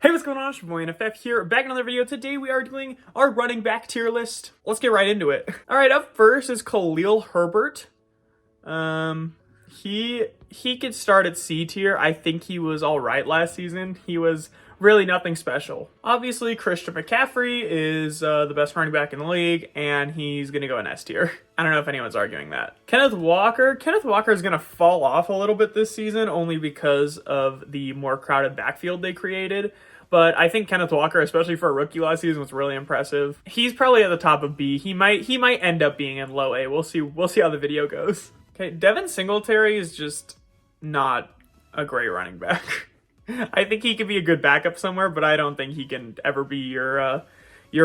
Hey, what's going on? It's your boy NFF here, back in another video. Today we are doing our running back tier list. Let's get right into it. All right, up first is Khalil Herbert. He could start at C tier. I think he was all right last season. He was really nothing special. Obviously, Christian McCaffrey is the best running back in the league, and he's gonna go in S tier. I don't know if anyone's arguing that. Kenneth Walker is gonna fall off a little bit this season, only because of the more crowded backfield they created. But I think Kenneth Walker, especially for a rookie last season, was really impressive. He's probably at the top of B. He might end up being in low A. We'll see how the video goes. Okay, Devin Singletary is just not a great running back. I think he could be a good backup somewhere, but I don't think he can ever be your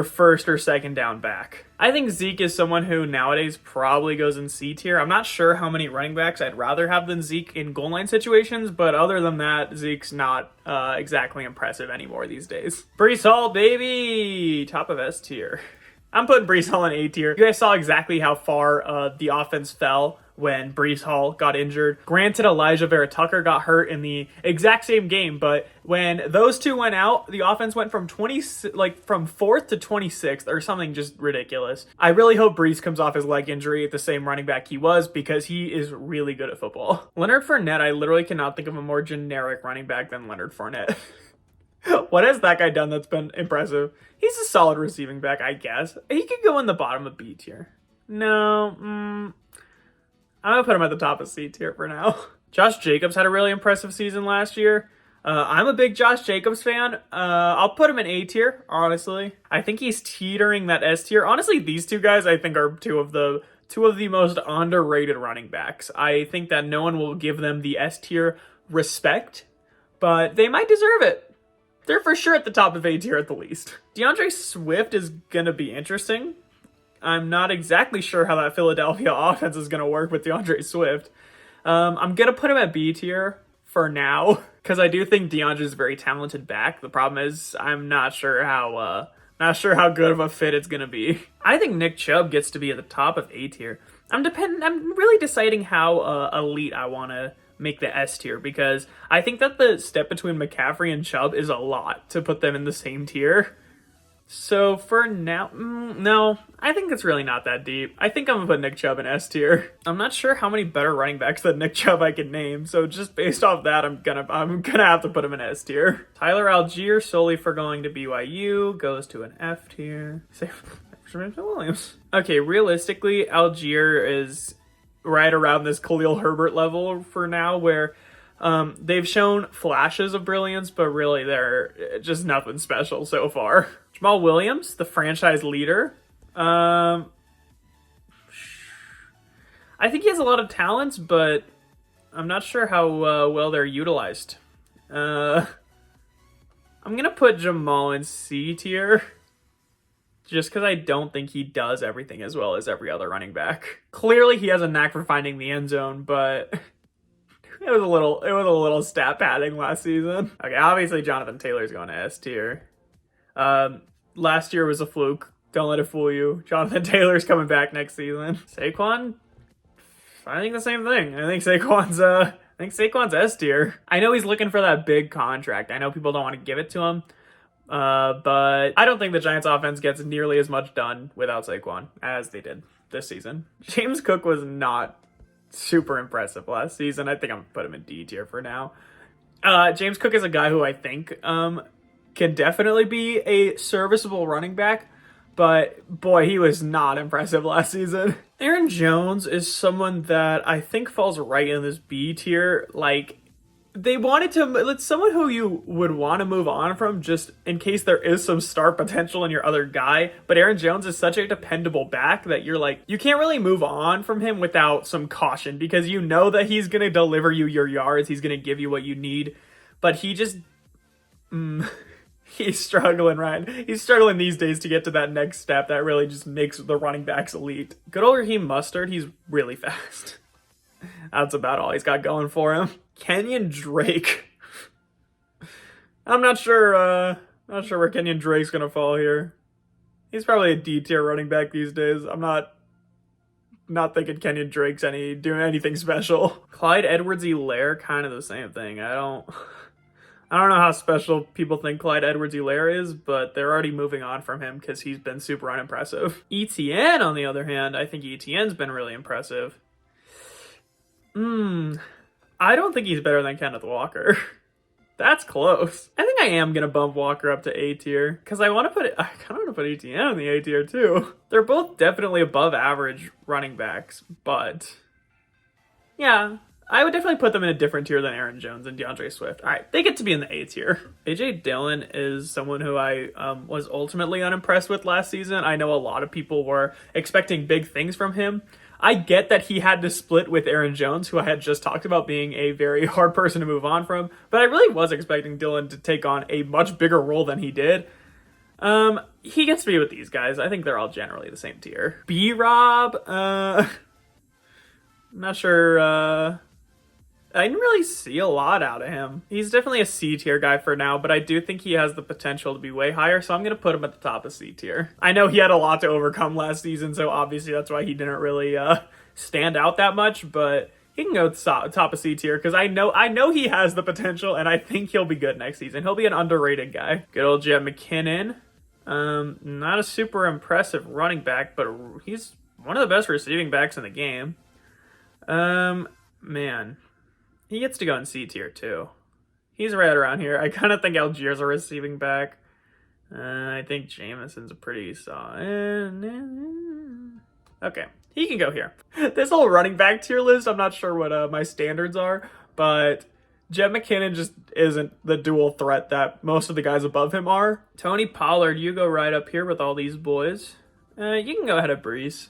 first or second down back. I think Zeke is someone who nowadays probably goes in C tier. I'm not sure how many running backs I'd rather have than Zeke in goal line situations, but other than that, Zeke's not exactly impressive anymore these days. Breece Hall, baby! Top of S tier. I'm putting Breece Hall in A tier. You guys saw exactly how far the offense fell when Breece Hall got injured. Granted, Elijah Vera Tucker got hurt in the exact same game, but when those two went out, the offense went from from 4th to 26th or something just ridiculous. I really hope Breece comes off his leg injury at the same running back he was, because he is really good at football. Leonard Fournette, I literally cannot think of a more generic running back than Leonard Fournette. What has that guy done that's been impressive? He's a solid receiving back, I guess. He could go in the bottom of B tier. No, I'm gonna put him at the top of C tier for now. Josh Jacobs had a really impressive season last year. I'm a big Josh Jacobs fan. I'll put him in A tier, honestly. I think he's teetering that S tier. Honestly, these two guys I think are two of the most underrated running backs. I think that no one will give them the S tier respect, but they might deserve it. They're for sure at the top of A tier at the least. DeAndre Swift is going to be interesting. I'm not exactly sure how that Philadelphia offense is going to work with DeAndre Swift. I'm going to put him at B tier for now, because I do think DeAndre's a very talented back. The problem is I'm not sure how good of a fit it's going to be. I think Nick Chubb gets to be at the top of A tier. I'm really deciding how elite I want to make the S tier, because I think that the step between McCaffrey and Chubb is a lot to put them in the same tier. So for now, no, I think it's really not that deep. I think I'm gonna put Nick Chubb in S tier. I'm not sure how many better running backs than Nick Chubb I can name, so just based off that, I'm gonna have to put him in S tier. Tyler Algier, solely for going to BYU, goes to an F tier. Williams. Okay, realistically, Algier is right around this Khalil Herbert level for now, where they've shown flashes of brilliance, but really they're just nothing special so far. Jamal Williams, the franchise leader. I think he has a lot of talents, but I'm not sure how well they're utilized. I'm going to put Jamal in C tier, just because I don't think he does everything as well as every other running back. Clearly, he has a knack for finding the end zone, but it was a little stat padding last season. Okay, obviously Jonathan Taylor's going to S tier. Last year was a fluke. Don't let it fool you. Jonathan Taylor's coming back next season. Saquon, I think the same thing. I think Saquon's S tier. I know he's looking for that big contract. I know people don't want to give it to him. But I don't think the Giants offense gets nearly as much done without Saquon as they did this season. James Cook was not super impressive last season. I think I'm gonna put him in D tier for now. James Cook is a guy who I think can definitely be a serviceable running back, but boy, he was not impressive last season. Aaron Jones is someone that I think falls right in this B tier. Like, it's someone who you would want to move on from just in case there is some star potential in your other guy. But Aaron Jones is such a dependable back that you're like, you can't really move on from him without some caution, because you know that he's going to deliver you your yards. He's going to give you what you need, but he just, he's struggling, Ryan. He's struggling these days to get to that next step that really just makes the running backs elite. Good old Raheem Mostert, he's really fast. That's about all he's got going for him. Kenyon Drake. I'm not sure where Kenyon Drake's gonna fall here. He's probably a D tier running back these days. I'm not thinking Kenyon Drake's doing anything special. Clyde Edwards-Helaire, kind of the same thing. I I don't know how special people think Clyde Edwards-Helaire is, but they're already moving on from him because he's been super unimpressive. ETN, on the other hand, I think ETN's been really impressive. I don't think he's better than Kenneth Walker. That's close. I think I am gonna bump Walker up to A tier because I kind of want to put ETN in the A tier too. They're both definitely above average running backs, but yeah, I would definitely put them in a different tier than Aaron Jones and DeAndre Swift. All right, they get to be in the A tier. AJ Dillon is someone who I was ultimately unimpressed with last season. I know a lot of people were expecting big things from him. I get that he had to split with Aaron Jones, who I had just talked about being a very hard person to move on from, but I really was expecting Dillon to take on a much bigger role than he did. He gets to be with these guys. I think they're all generally the same tier. B-Rob, I'm not sure, I didn't really see a lot out of him. He's definitely a C tier guy for now, but I do think he has the potential to be way higher, so I'm going to put him at the top of C tier. I know he had a lot to overcome last season, so obviously that's why he didn't really stand out that much, but he can go top of C tier because I know he has the potential, and I think he'll be good next season. He'll be an underrated guy. Good old Jet McKinnon. Not a super impressive running back, but he's one of the best receiving backs in the game. Man. He gets to go in C tier too. He's right around here. I kind of think Algiers a receiving back. I think Jameson's a pretty solid. Okay, he can go here. This whole running back tier list, I'm not sure what my standards are, but Jet McKinnon just isn't the dual threat that most of the guys above him are. Tony Pollard, you go right up here with all these boys. You can go ahead of Brees.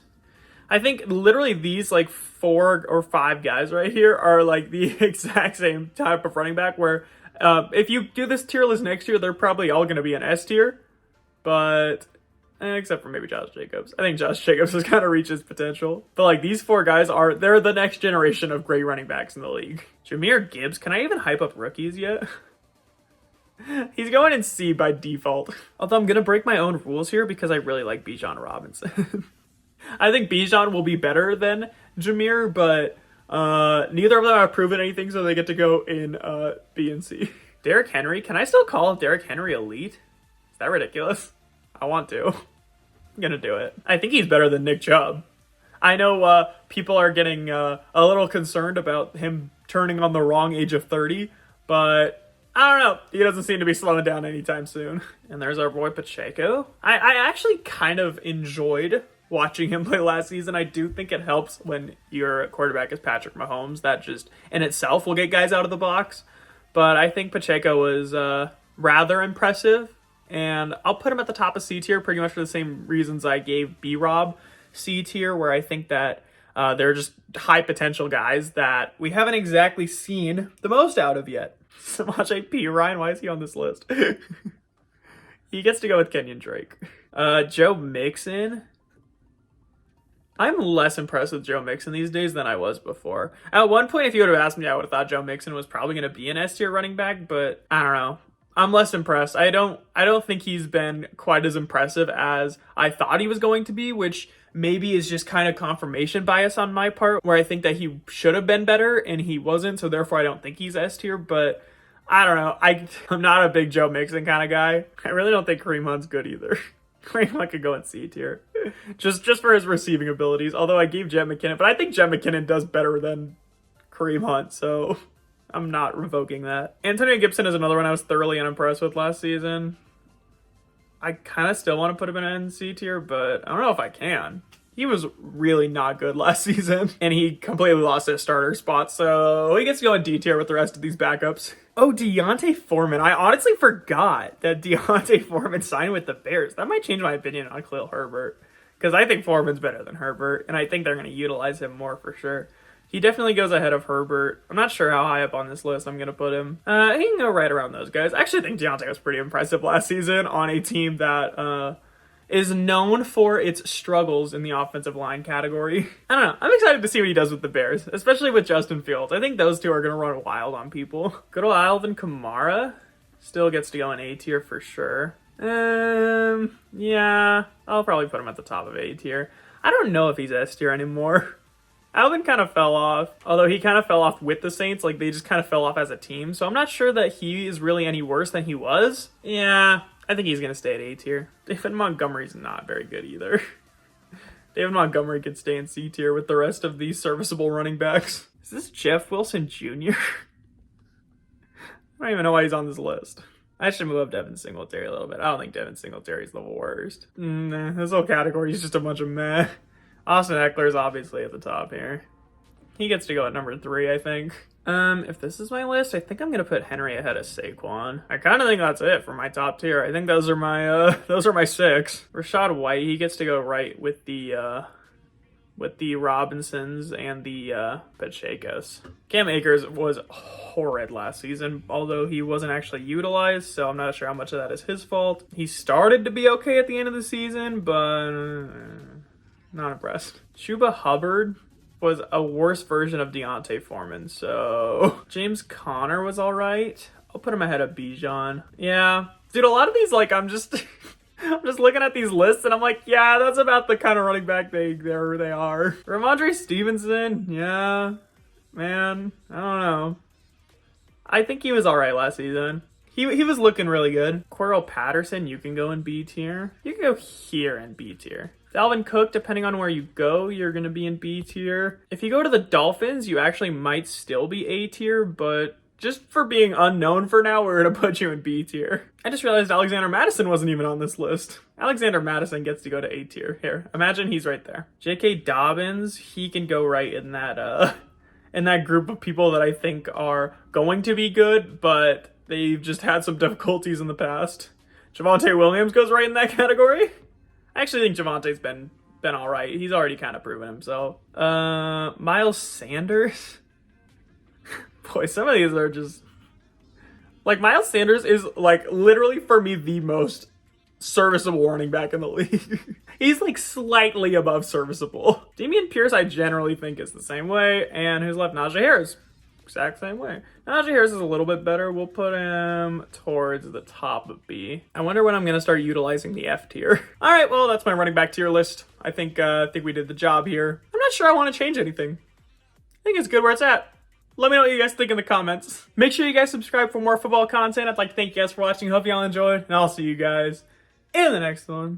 I think literally these like 4 or 5 guys right here are like the exact same type of running back where if you do this tier list next year, they're probably all going to be an S tier, but except for maybe Josh Jacobs. I think Josh Jacobs has kind of reached his potential, but like these 4 guys they're the next generation of great running backs in the league. Jahmyr Gibbs, can I even hype up rookies yet? He's going in C by default. Although I'm going to break my own rules here because I really like Bijan Robinson. I think Bijan will be better than Jahmyr, but neither of them have proven anything, so they get to go in B and C. Derrick Henry, can I still call Derrick Henry elite? Is that ridiculous? I want to. I'm gonna do it. I think he's better than Nick Chubb. I know people are getting a little concerned about him turning on the wrong age of 30, but I don't know. He doesn't seem to be slowing down anytime soon. And there's our boy Pacheco. I actually kind of enjoyed watching him play last season. I do think it helps when your quarterback is Patrick Mahomes. That just in itself will get guys out of the box. But I think Pacheco was rather impressive. And I'll put him at the top of C tier pretty much for the same reasons I gave B-Rob C tier, where I think that they're just high potential guys that we haven't exactly seen the most out of yet. Samaje P. Ryan, why is he on this list? He gets to go with Kenyon Drake. Joe Mixon. I'm less impressed with Joe Mixon these days than I was before. At one point, if you would have asked me, I would have thought Joe Mixon was probably going to be an S tier running back, but I don't know. I'm less impressed. I don't think he's been quite as impressive as I thought he was going to be, which maybe is just kind of confirmation bias on my part, where I think that he should have been better and he wasn't, so therefore I don't think he's S tier, but I don't know. I'm not a big Joe Mixon kind of guy. I really don't think Kareem Hunt's good either. Kareem Hunt could go in C tier. Just for his receiving abilities, although I gave Jet McKinnon, but I think Jet McKinnon does better than Kareem Hunt, so I'm not revoking that. Antonio Gibson is another one I was thoroughly unimpressed with last season. I kind of still want to put him in C tier, but I don't know if I can. He was really not good last season, and he completely lost his starter spot, so he gets to go in D tier with the rest of these backups. Oh, Deontay Foreman. I honestly forgot that Deontay Foreman signed with the Bears. That might change my opinion on Khalil Herbert, because I think Foreman's better than Herbert, and I think they're going to utilize him more for sure. He definitely goes ahead of Herbert. I'm not sure how high up on this list I'm going to put him. He can go right around those guys. I actually think Deontay was pretty impressive last season on a team that is known for its struggles in the offensive line category. I don't know. I'm excited to see what he does with the Bears, especially with Justin Fields. I think those two are going to run wild on people. Good old Alvin Kamara still gets to go in A tier for sure. Yeah, I'll probably put him at the top of A tier. I don't know if he's S tier anymore. Alvin kind of fell off, although he kind of fell off with the Saints. Like, they just kind of fell off as a team. So I'm not sure that he is really any worse than he was. Yeah, I think he's going to stay at A tier. David Montgomery's not very good either. David Montgomery could stay in C tier with the rest of these serviceable running backs. Is this Jeff Wilson Jr.? I don't even know why he's on this list. I should move up Devin Singletary a little bit. I don't think Devin Singletary is the worst. Nah, this whole category is just a bunch of meh. Austin Eckler's obviously at the top here. He gets to go at number 3, I think. If this is my list, I think I'm gonna put Henry ahead of Saquon. I kind of think that's it for my top tier. I think those are my 6. Rashad White, he gets to go right with the Robinsons and the Pachecos. Cam Akers was horrid last season, although he wasn't actually utilized, so I'm not sure how much of that is his fault. He started to be okay at the end of the season, but not impressed. Chuba Hubbard was a worse version of Deontay Foreman, so James Conner was all right. I'll put him ahead of Bijan. Yeah, dude, a lot of these, like, I'm just looking at these lists and I'm like, yeah, that's about the kind of running back they are. Ramondre Stevenson, yeah, man, I don't know. I think he was all right last season. He was looking really good. Cordell Patterson, you can go in B tier. You can go here in B tier. Dalvin Cook, depending on where you go, you're going to be in B tier. If you go to the Dolphins, you actually might still be A tier, but just for being unknown for now, we're going to put you in B tier. I just realized Alexander Madison wasn't even on this list. Alexander Madison gets to go to A tier. Here, imagine he's right there. J.K. Dobbins, he can go right in that group of people that I think are going to be good, but they've just had some difficulties in the past. Javonte Williams goes right in that category. I actually think Javonte's been all right. He's already kind of proven himself. Miles Sanders. Boy, some of these are just... Like, Miles Sanders is, like, literally, for me, the most serviceable running back in the league. He's, like, slightly above serviceable. Dameon Pierce, I generally think, is the same way. And who's left? Najee Harris. Exact same way. Najee Harris is a little bit better. We'll put him towards the top of B. I wonder when I'm going to start utilizing the F tier. All right, well, that's my running back tier list. I think we did the job here. I'm not sure I want to change anything. I think it's good where it's at. Let me know what you guys think in the comments. Make sure you guys subscribe for more football content. I'd like to thank you guys for watching. Hope y'all enjoyed, and I'll see you guys in the next one.